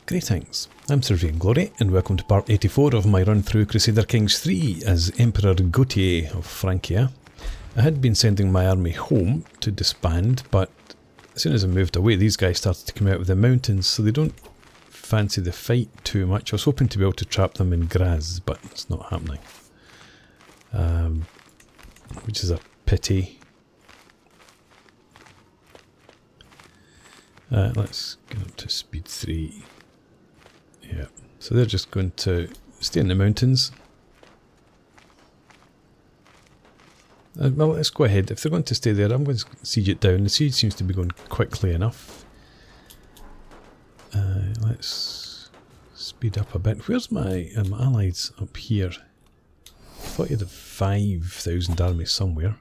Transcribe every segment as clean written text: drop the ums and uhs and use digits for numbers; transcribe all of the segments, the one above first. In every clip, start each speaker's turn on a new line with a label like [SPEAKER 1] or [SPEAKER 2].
[SPEAKER 1] Greetings, I'm Sir Vainglory, and welcome to part 84 of my run through Crusader Kings 3 as Emperor Gautier of Francia. I had been sending my army home to disband, but as soon as I moved away, these guys started to come out of the mountains, so they don't fancy the fight too much. I was hoping to be able to trap them in Graz, but it's not happening. Which is a pity. Let's get up to speed 3. Yeah, so they're just going to stay in the mountains. Well, let's go ahead. If they're going to stay there, I'm going to siege it down. The siege seems to be going quickly enough. Let's speed up a bit. Where's my allies up here? I thought you had a 5,000 army somewhere.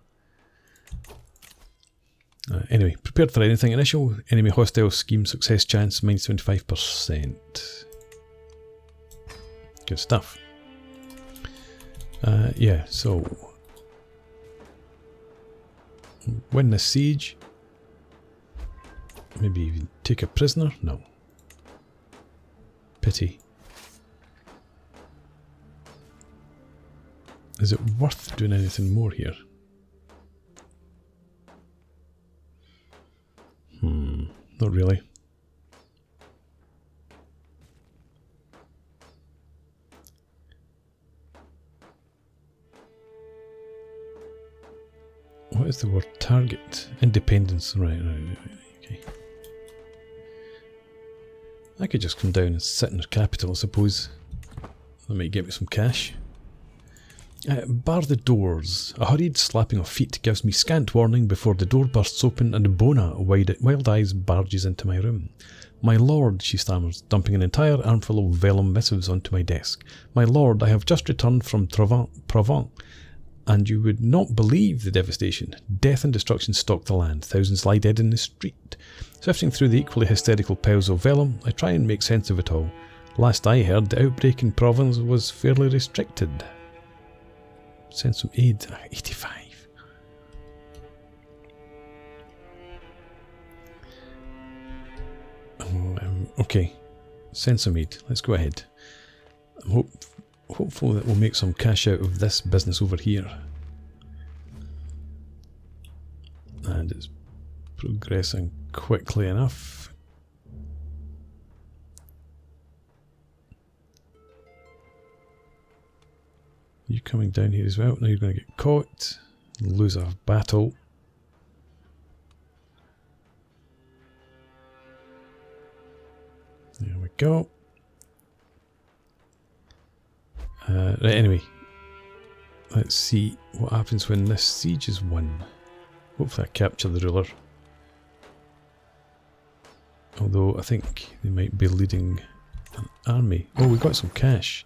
[SPEAKER 1] Anyway, prepared for anything. Initial enemy hostile scheme success chance minus 25%. Good stuff. Yeah, so win the siege. Maybe even take a prisoner? No. Pity. Is it worth doing anything more here? Not really. What is the word target? Independence. Right, okay. I could just come down and sit in the capital, I suppose. That might get me some cash. Bar the doors. A hurried slapping of feet gives me scant warning before the door bursts open and Bona, wild eyes, barges into my room. My lord, she stammers, dumping an entire armful of vellum missives onto my desk. My lord, I have just returned from Provence, and you would not believe the devastation. Death and destruction stalk the land. Thousands lie dead in the street. Sifting through the equally hysterical piles of vellum, I try and make sense of it all. Last I heard, the outbreak in Provence was fairly restricted. Send some aid. 85. Okay. Send some aid. Let's go ahead. I'm hopeful that we'll make some cash out of this business over here. And it's progressing quickly enough. You coming down here as well? Now you're going to get caught, lose a battle. There we go. Right, anyway, let's see what happens when this siege is won. Hopefully I capture the ruler. Although I think they might be leading an army. Oh, we got some cash.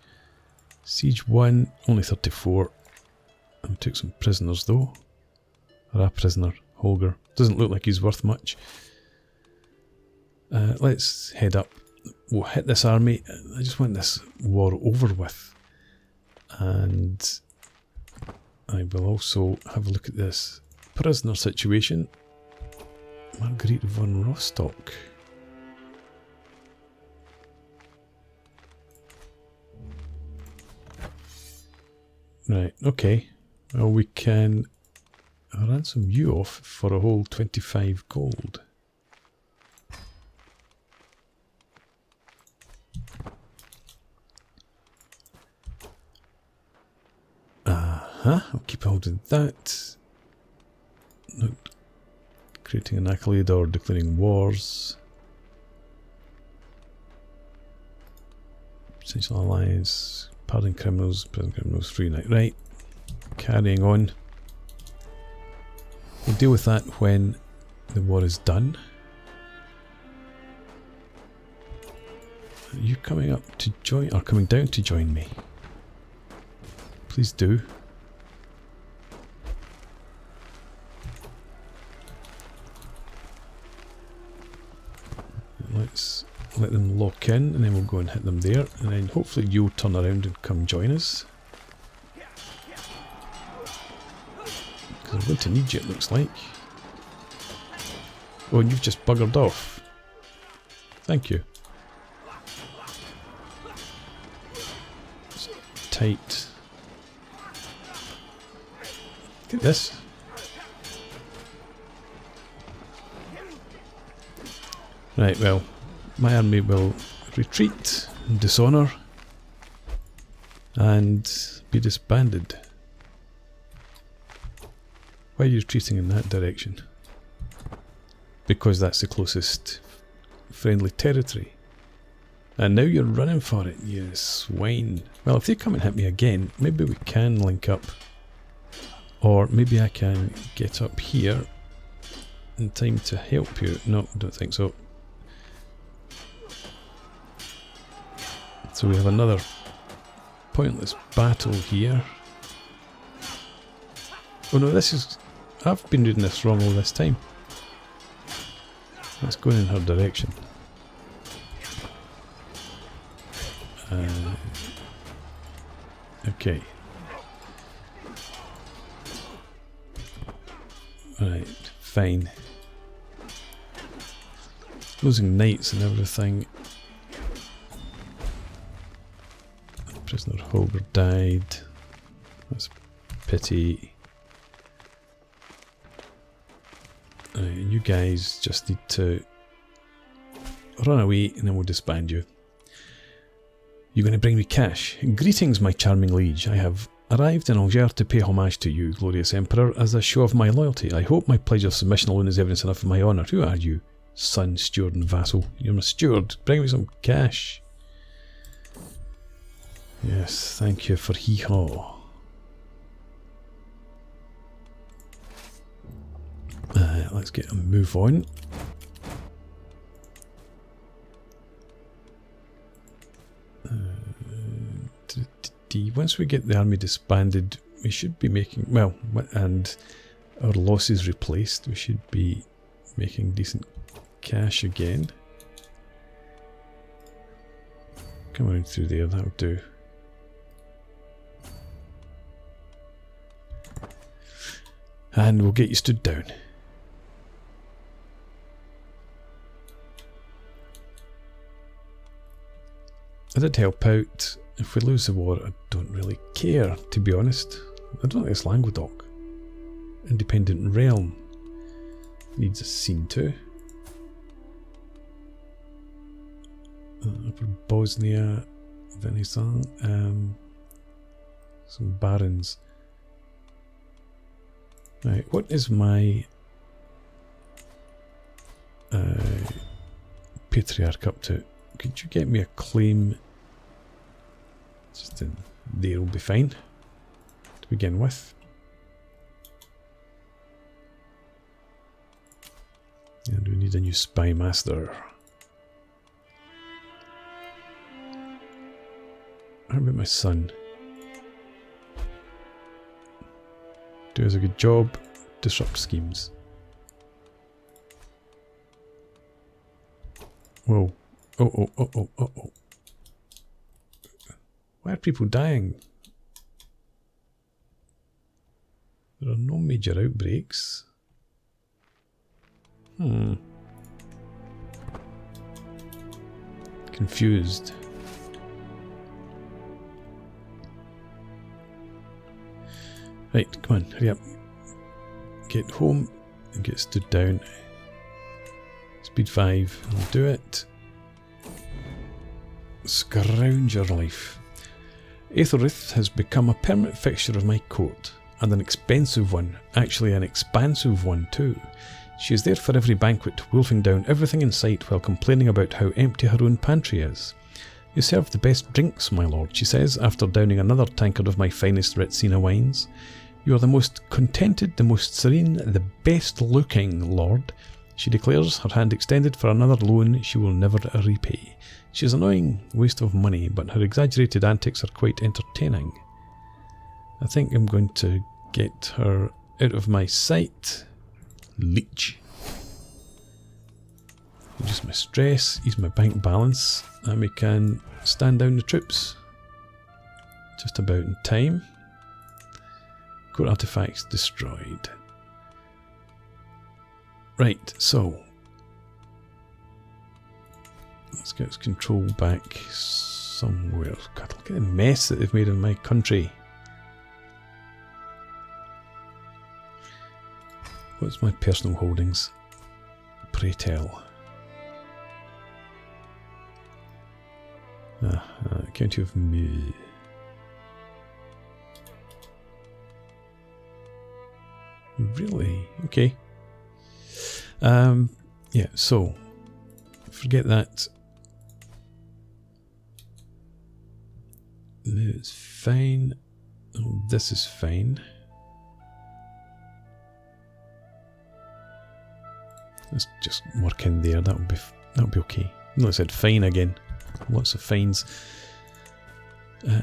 [SPEAKER 1] Siege 1, only 34. I took some prisoners though. Or a prisoner, Holger. Doesn't look like he's worth much. Let's head up. We'll hit this army. I just want this war over with. And I will also have a look at this prisoner situation. Marguerite von Rostock. Right, okay. Well, we can ransom you off for a whole 25 gold. I'll keep hold of that. Not creating an accolade or declaring wars. Potential alliance. Pardon criminals, prison criminals, free night. Right, carrying on. We'll deal with that when the war is done. Are you coming up to join, or coming down to join me? Please do. Let's let them lock in and then we'll go and hit them there, and then hopefully you'll turn around and come join us. Because I'm going to need you, it looks like. Oh, and you've just buggered off. Thank you. tight. Look at this. Right, well, my army will retreat, dishonour, and be disbanded. Why are you retreating in that direction? Because that's the closest friendly territory. And now you're running for it, you swine. Well, if they come and hit me again, maybe we can link up. Or maybe I can get up here in time to help you. No, I don't think so. So we have another pointless battle here. Oh no, this is... I've been reading this wrong all this time. Let's go in her direction. Okay. Right, fine. Losing knights and everything. Prisoner Holger died. That's a pity. You guys just need to run away and then we'll disband you. You're going to bring me cash. Greetings, my charming liege. I have arrived in Alder to pay homage to you, glorious emperor, as a show of my loyalty. I hope my pledge of submission alone is evidence enough of my honour. Who are you? Son, steward and vassal. You're my steward. Bring me some cash. Yes, thank you for hee-haw. Let's get a move on. Once we get the army disbanded, we should be making, well, and our losses replaced, we should be making decent cash again. Come around through there, that'll do. And we'll get you stood down. I did help out. If we lose the war, I don't really care, to be honest. I don't think it's Languedoc. Independent realm. Needs a scene too. Upper Bosnia, Venezuela, some barons. Right, what is my patriarch up to? Could you get me a claim? Just in there will be fine to begin with. And we need a new spy master. How about my son? Do us a good job, disrupt schemes. Whoa. Oh. Why are people dying? There are no major outbreaks. Confused. Right, come on, hurry up. Get home and get stood down. Speed 5, I'll do it. Scrounge your life. Aetherith has become a permanent fixture of my court, and an expensive one, actually an expansive one too. She is there for every banquet, wolfing down everything in sight while complaining about how empty her own pantry is. You serve the best drinks, my lord, she says, after downing another tankard of my finest Retsina wines. You are the most contented, the most serene, the best looking, lord, she declares, her hand extended for another loan she will never repay. She is an annoying waste of money, but her exaggerated antics are quite entertaining. I think I'm going to get her out of my sight. Leech. Reduce my stress, ease my bank balance, and we can stand down the troops. Just about in time. Court artifacts destroyed. Right, so let's get its control back somewhere. God, look at the mess that they've made in my country. What's my personal holdings? Pray tell. County of Mew. Really? Okay. Yeah, so forget that. It's fine. Oh, this is fine. Let's just work in there. That'll be okay. No, I said fine again. Lots of fines.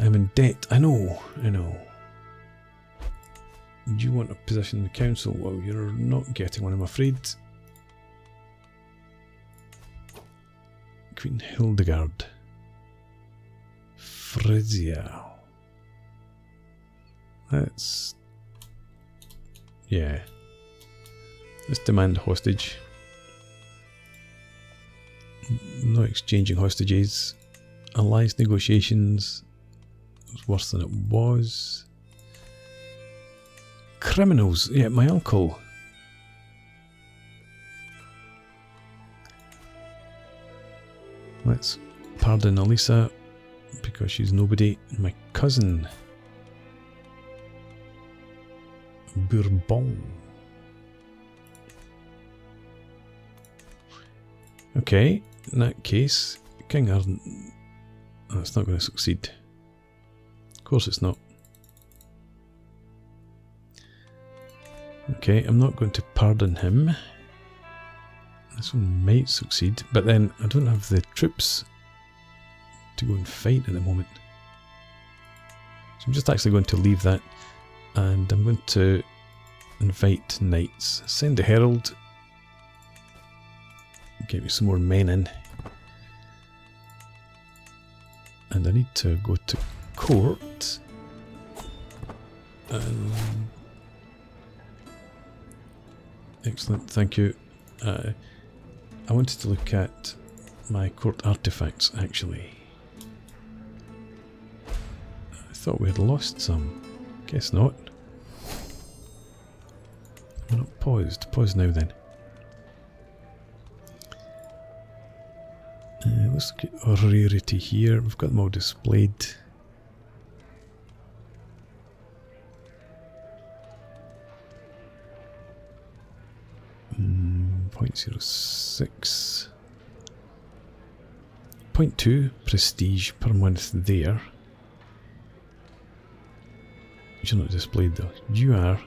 [SPEAKER 1] I'm in debt. I know. Do you want a position in the council? Well, you're not getting one, I'm afraid. Queen Hildegard. Frisia. That's... yeah. Let's demand hostage. No exchanging hostages. Alliance negotiations. It was worse than it was. Criminals. Yeah, my uncle. Let's pardon Elisa because she's nobody. My cousin. Bourbon. Okay, in that case, King Arden. Oh, it's not going to succeed. Of course it's not. Okay, I'm not going to pardon him. This one might succeed, but then I don't have the troops to go and fight at the moment. So I'm just actually going to leave that, and I'm going to invite knights. Send a herald. Get me some more men in. And I need to go to court. Excellent, thank you. I wanted to look at my court artifacts, actually. I thought we had lost some. Guess not. We're not paused. Pause now then. Let's look at our rarity here. We've got them all displayed. .06. 0.2 prestige per month there. You're not displayed though. You are.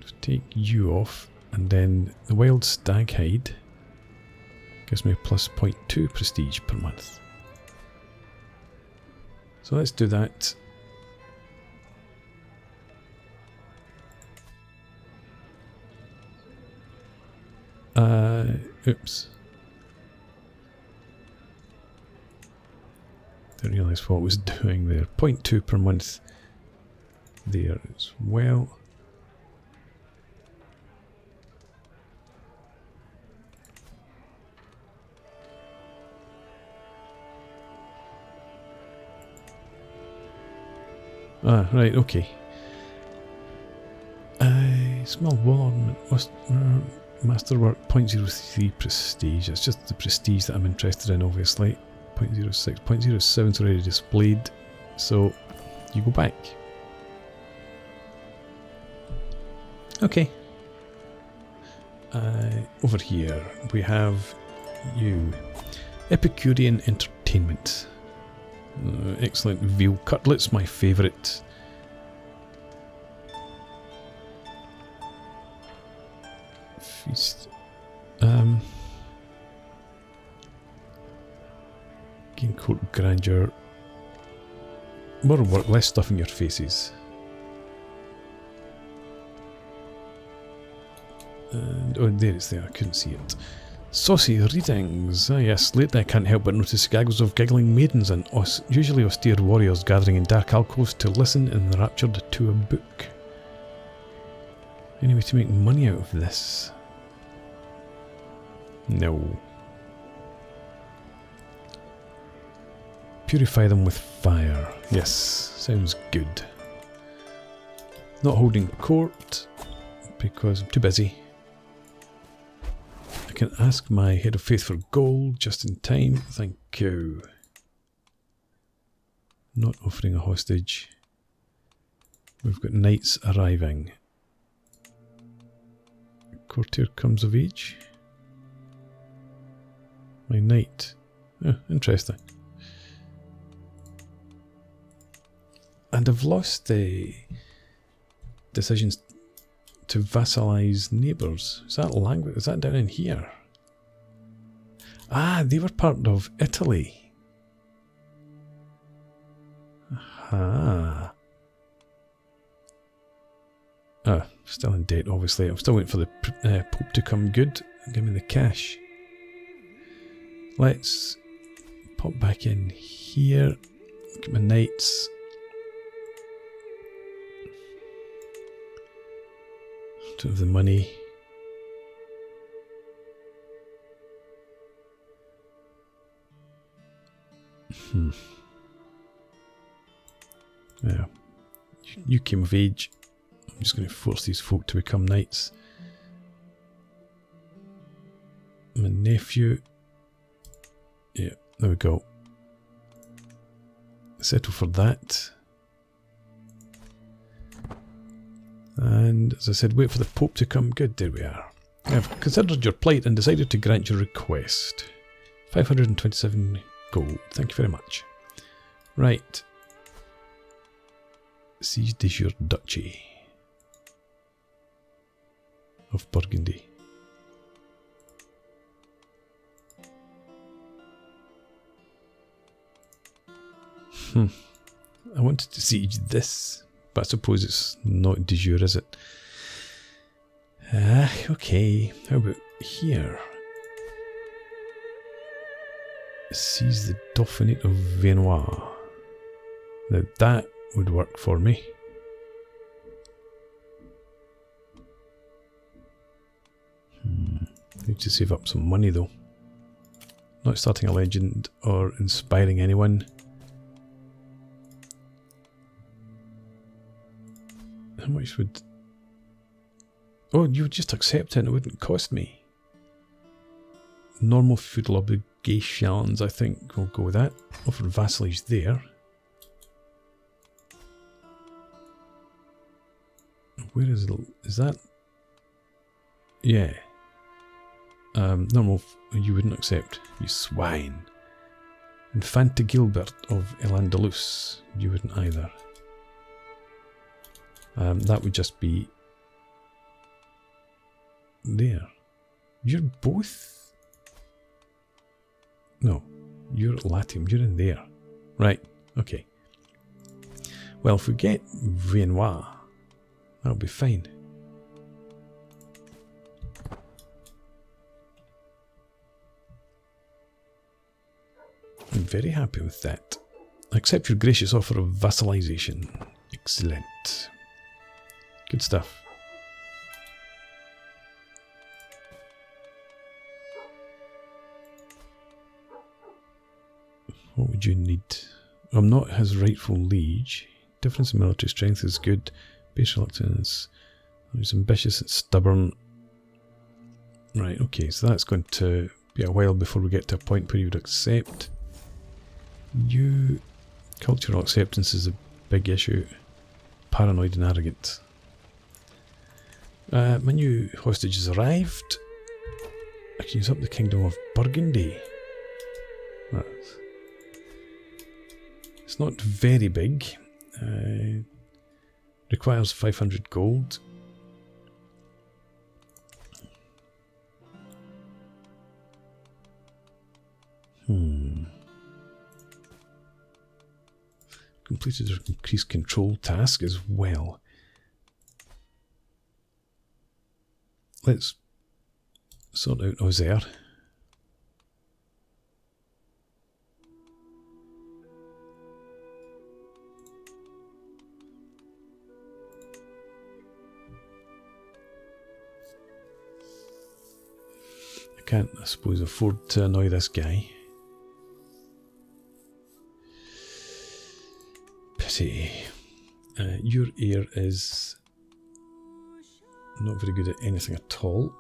[SPEAKER 1] Just take you off, and then the wild stag hide gives me a plus 0.2 prestige per month. So let's do that. Oops. Didn't realise what I was doing there. 0.2 per month there as well. Ah, right, okay. Small wall ornament, masterwork, 0.03 prestige. It's just the prestige that I'm interested in, obviously. 0.06, 0.07 is already displayed, so you go back. Okay. Over here we have you. Epicurean entertainment. Excellent veal cutlets, my favourite. Feast. Gain court grandeur. More work, less stuff in your faces. And oh, there it's there. I couldn't see it. Saucy readings. Ah yes, lately I can't help but notice gags of giggling maidens and usually austere warriors gathering in dark alcoves to listen enraptured to a book. Any way to make money out of this? No. Purify them with fire. Yes, sounds good. Not holding court because I'm too busy. I can ask my head of faith for gold just in time. Thank you. Not offering a hostage. We've got knights arriving. Courtier comes of age. My knight. Oh, interesting. And I've lost the decisions to vassalize neighbours. Is that language? Is that down in here? Ah, they were part of Italy. Aha. Ah, still in debt, obviously. I'm still waiting for the Pope to come good and give me the cash. Let's pop back in here. Get my knights. Don't have the money. Yeah. You came of age. I'm just going to force these folk to become knights. My nephew. Yeah, there we go. Settle for that. And as I said, wait for the Pope to come good. There we are. I've considered your plight and decided to grant your request. 527 gold. Thank you very much. Right. Seize de your duchy of Burgundy. I wanted to siege this, but I suppose it's not de jure, is it? Okay. How about here? Seize the Dauphinate of Vinois. Now that would work for me. Need to save up some money though. Not starting a legend or inspiring anyone. How much would... Oh, you would just accept it and it wouldn't cost me. Normal feudal obligations, I think we'll go with that. Offer vassalage there. Where is it? Is that... Yeah. Normal... You wouldn't accept. You swine. Infante Gilbert of El-Andalus. You wouldn't either. That would just be... There. You're both... No. You're Latium. You're in there. Right. Okay. Well, if we get Vinois, that'll be fine. I'm very happy with that. I accept your gracious offer of vassalization. Excellent. Good stuff. What would you need? I'm not his rightful liege. Difference in military strength is good. Base reluctance. He's ambitious and stubborn. Right, okay, so that's going to be a while before we get to a point where you would accept. You... Cultural acceptance is a big issue. Paranoid and arrogant. My new hostage has arrived. I can use up the Kingdom of Burgundy. It's not very big. Requires 500 gold. Completed our increased control task as well. Let's sort out Acer. can't, I suppose, afford to annoy this guy. Pity. Your ear is not very good at anything at all.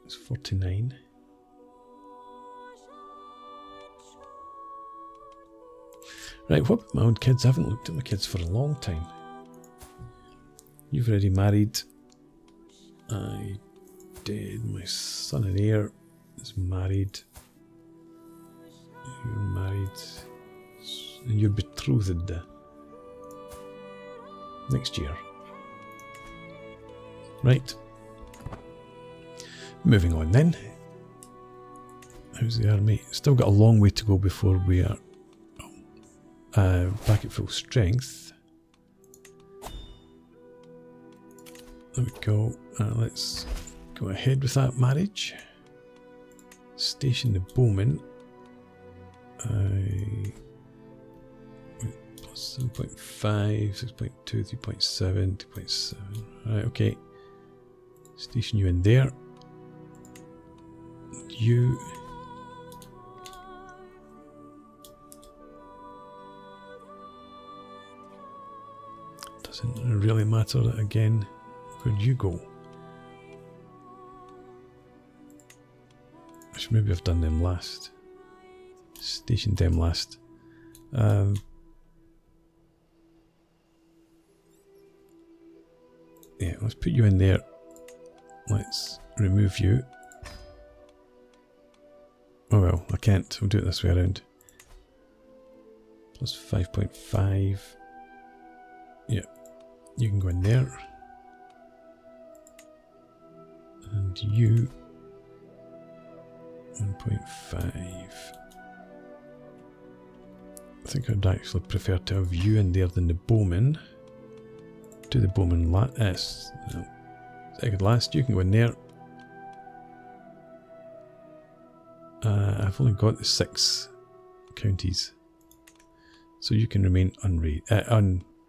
[SPEAKER 1] It's 49. Right, what about my own kids? I haven't looked at my kids for a long time. You've already married. I did. My son and heir is married. You're married. And you're betrothed next year. Right. Moving on then. How's the army? Still got a long way to go before we are back at full strength. There we go. Let's go ahead with that marriage. Station the bowman. Plus 7.5, 6.2, 3.7, 2.7. Right, okay. Station you in there. You. Doesn't really matter again. Where'd you go? I should maybe have done them last. Stationed them last. Yeah, let's put you in there. Let's remove you. Oh well, I can't. I'll do it this way around. Plus 5.5. Yeah, you can go in there. And you 1.5. I think I'd actually prefer to have you in there than the bowman. Do the bowman last. No. Second last, you can go in there. I've only got the 6 counties. So you can remain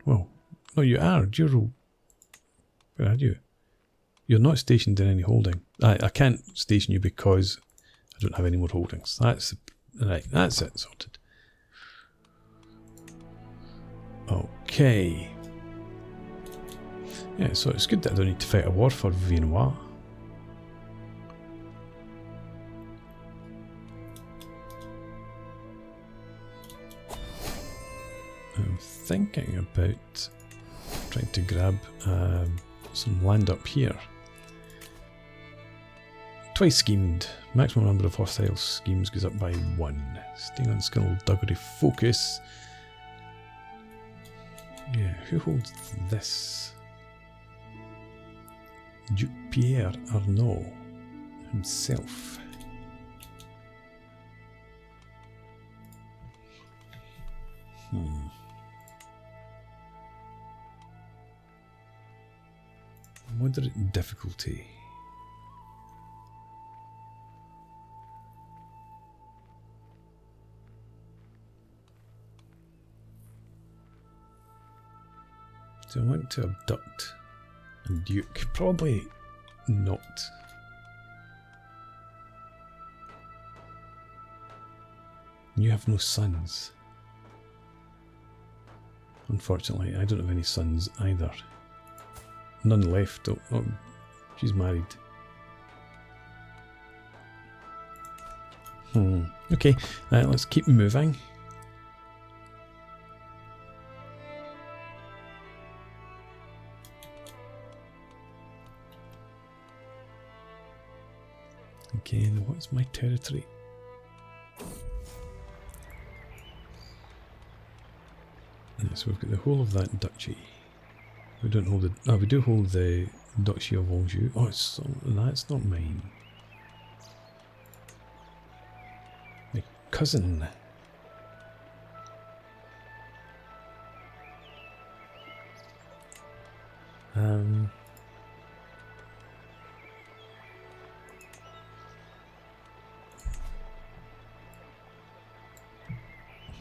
[SPEAKER 1] well, no, you are. Where are you? You're not stationed in any holding. I can't station you because I don't have any more holdings. Right, that's it, sorted. Okay. Yeah, so it's good that I don't need to fight a war for Viennois. I'm thinking about trying to grab some land up here. Twice schemed. Maximum number of hostile schemes goes up by 1. Staying on skullduggery focus. Yeah, who holds this? Duke Pierre Arnaud himself. Moderate difficulty. So I want to abduct a duke. Probably not. You have no sons. Unfortunately, I don't have any sons either. None left. Oh, she's married. Okay, let's keep moving. Okay, and what's my territory? So we've got the whole of that duchy. We don't hold the. We do hold the duchy of Anjou. Oh, that's not mine. My cousin.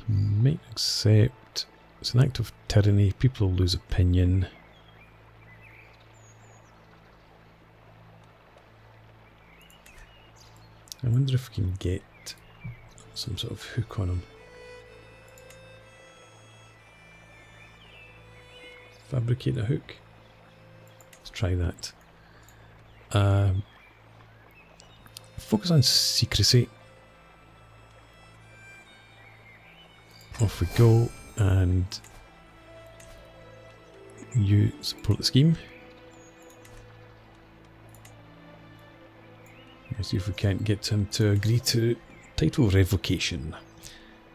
[SPEAKER 1] Might accept. It's an act of tyranny. People lose opinion. I wonder if we can get some sort of hook on him. Fabricate a hook. Let's try that. Focus on secrecy. Off we go, and you support the scheme. Let's see if we can't get him to agree to title revocation.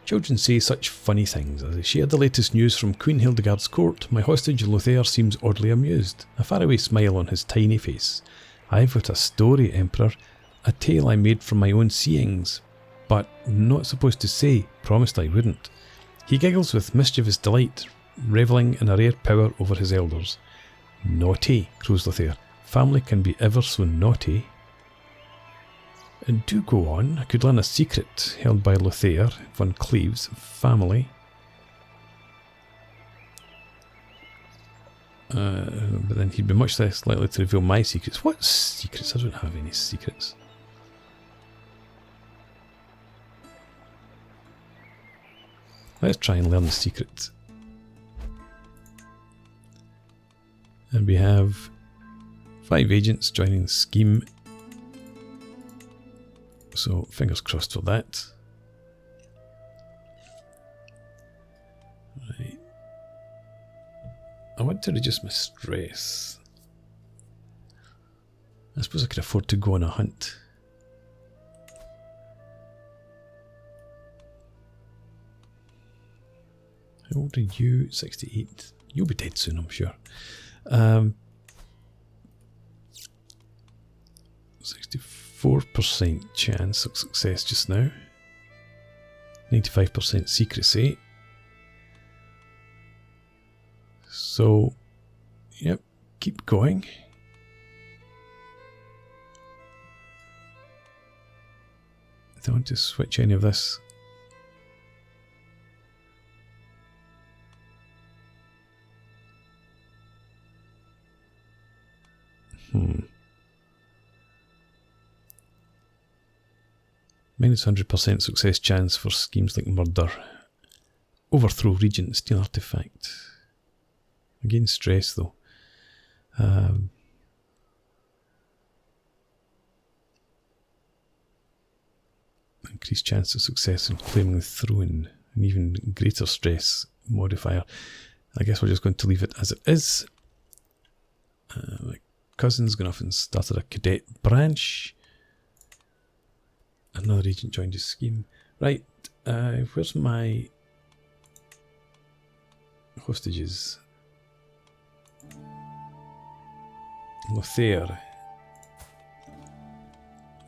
[SPEAKER 1] Children say such funny things. As I share the latest news from Queen Hildegard's court, my hostage Lothair seems oddly amused, a faraway smile on his tiny face. I've got a story, Emperor, a tale I made from my own seeings, but not supposed to say, promised I wouldn't. He giggles with mischievous delight, revelling in a rare power over his elders. Naughty, crows Lothair. Family can be ever so naughty. And do go on. I could learn a secret held by Lothair, von Cleves' family. But then he'd be much less likely to reveal my secrets. What secrets? I don't have any secrets. Let's try and learn the secret. And we have 5 agents joining the scheme. So fingers crossed for that. Right. I want to reduce my stress. I suppose I could afford to go on a hunt. How old are you? 68. You'll be dead soon, I'm sure. 64% chance of success just now. 95% secrecy. So, yep, keep going. I don't want to switch any of this. Minus 100% success chance for schemes like murder. Overthrow regent, steal artifact. Again, stress though. Increased chance of success in claiming the throne. An even greater stress modifier. I guess we're just going to leave it as it is. My cousin's gone off and started a cadet branch. Another agent joined his scheme. Right, where's my hostages? Lothair.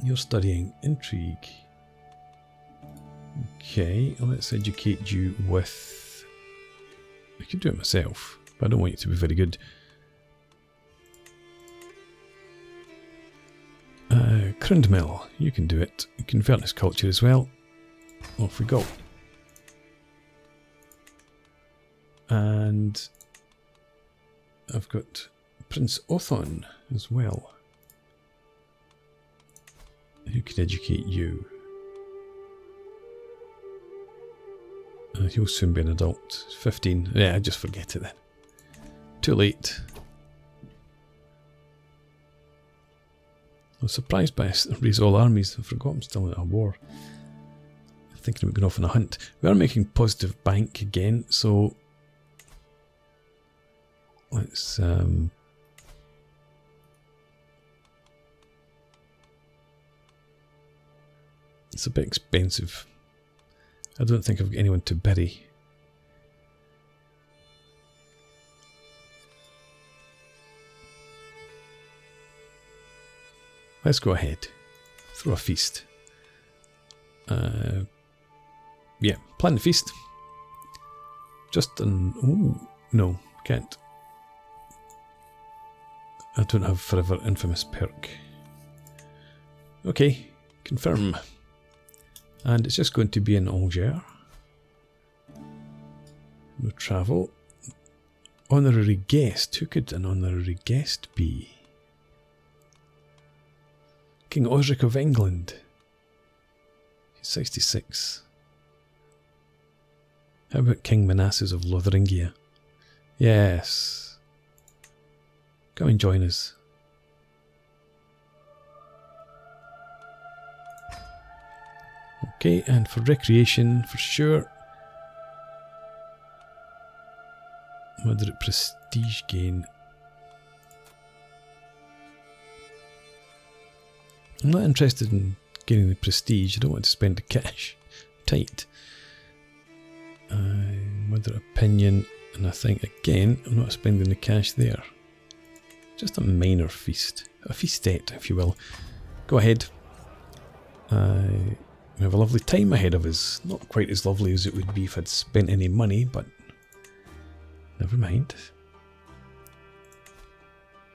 [SPEAKER 1] You're studying intrigue. Okay, let's educate you with... I could do it myself, but I don't want you to be very good. Crindmill, you can do it. Convert his culture as well. Off we go. And I've got Prince Othon as well. Who can educate you? He'll soon be an adult. 15. Yeah, just forget it then. Too late. I was surprised by raise all armies. I forgot I'm still at a war. I'm thinking about going off on a hunt. We are making positive bank again, so let's it's a bit expensive. I don't think I've got anyone to bury. Let's go ahead. Throw a feast. Yeah, plan the feast. Just an... Oh, no, can't. I don't have Forever Infamous perk. Okay, confirm. And it's just going to be in Alder. No travel. Honorary guest. Who could an honorary guest be? King Osric of England. 66. How about King Manasses of Lotharingia? Yes. Come and join us. Okay, and for recreation, for sure. Moderate prestige gain. I'm not interested in gaining the prestige. I don't want to spend the cash. Tight. Moderate opinion, and I think again I'm not spending the cash there. Just a minor feast. A feastette, if you will. Go ahead. We have a lovely time ahead of us. Not quite as lovely as it would be if I'd spent any money, but never mind.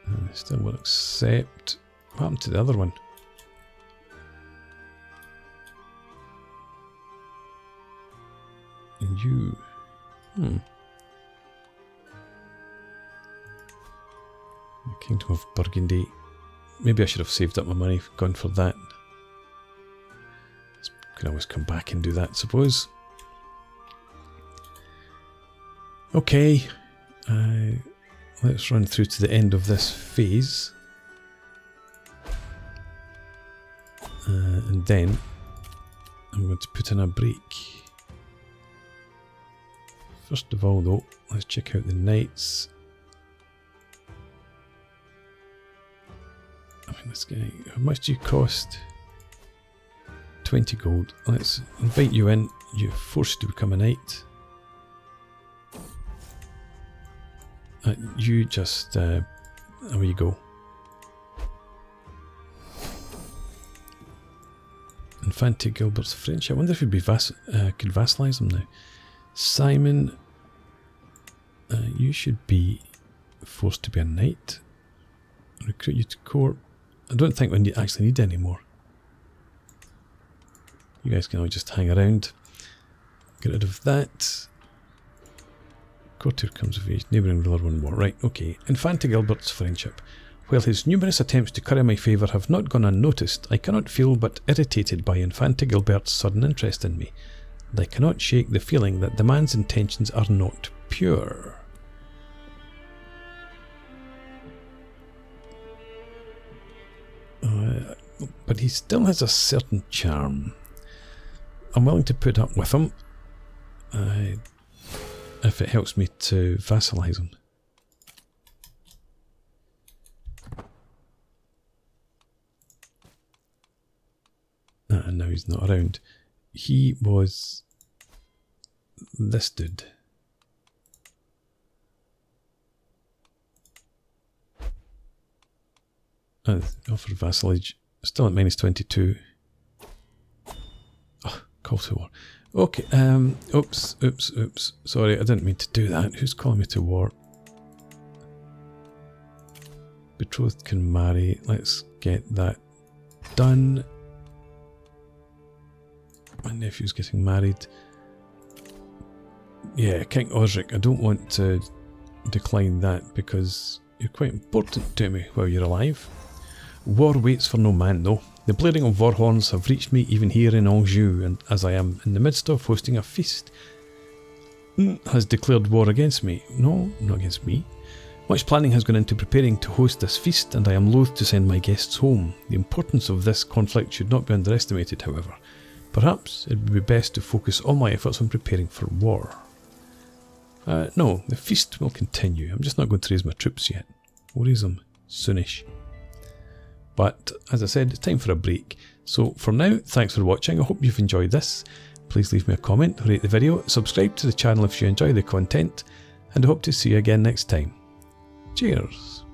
[SPEAKER 1] I still will accept. What happened to the other one? And you. The Kingdom of Burgundy. Maybe I should have saved up my money, gone for that. Could always come back and do that, I suppose. Okay, let's run through to the end of this phase. And then I'm going to put in a break. First of all though, let's check out the knights. I mean, let's get, how much do you cost? 20 gold. Let's invite you in. You're forced to become a knight. You just, away you go. Infante Gilbert's French. I wonder if he'd be could vassalize him now. Simon, you should be forced to be a knight. Recruit you to court. I don't think we actually need any more. You guys can all just hang around. Get rid of that. Courtier comes of age. Neighbouring ruler won war. Right, okay. Infante Gilbert's friendship. While his numerous attempts to curry my favour have not gone unnoticed, I cannot feel but irritated by Infante Gilbert's sudden interest in me. And I cannot shake the feeling that the man's intentions are not pure. But he still has a certain charm. I'm willing to put up with him if it helps me to vassalize him. And now he's not around. He was this dude. Offer vassalage. Still at -22. Oh, call to war. Okay, oops. Sorry, I didn't mean to do that. Who's calling me to war? Betrothed can marry. Let's get that done. My nephew's getting married. Yeah, King Osric. I don't want to decline that because you're quite important to me while you're alive. War waits for no man, though. The blaring of war horns have reached me even here in Anjou, and as I am in the midst of hosting a feast, has declared war against me. No, not against me. Much planning has gone into preparing to host this feast, and I am loath to send my guests home. The importance of this conflict should not be underestimated, however. Perhaps it would be best to focus all my efforts on preparing for war. No, the feast will continue. I'm just not going to raise my troops yet. We'll raise them soonish. But, as I said, it's time for a break. So, for now, thanks for watching. I hope you've enjoyed this. Please leave me a comment, rate the video, subscribe to the channel if you enjoy the content, and I hope to see you again next time. Cheers!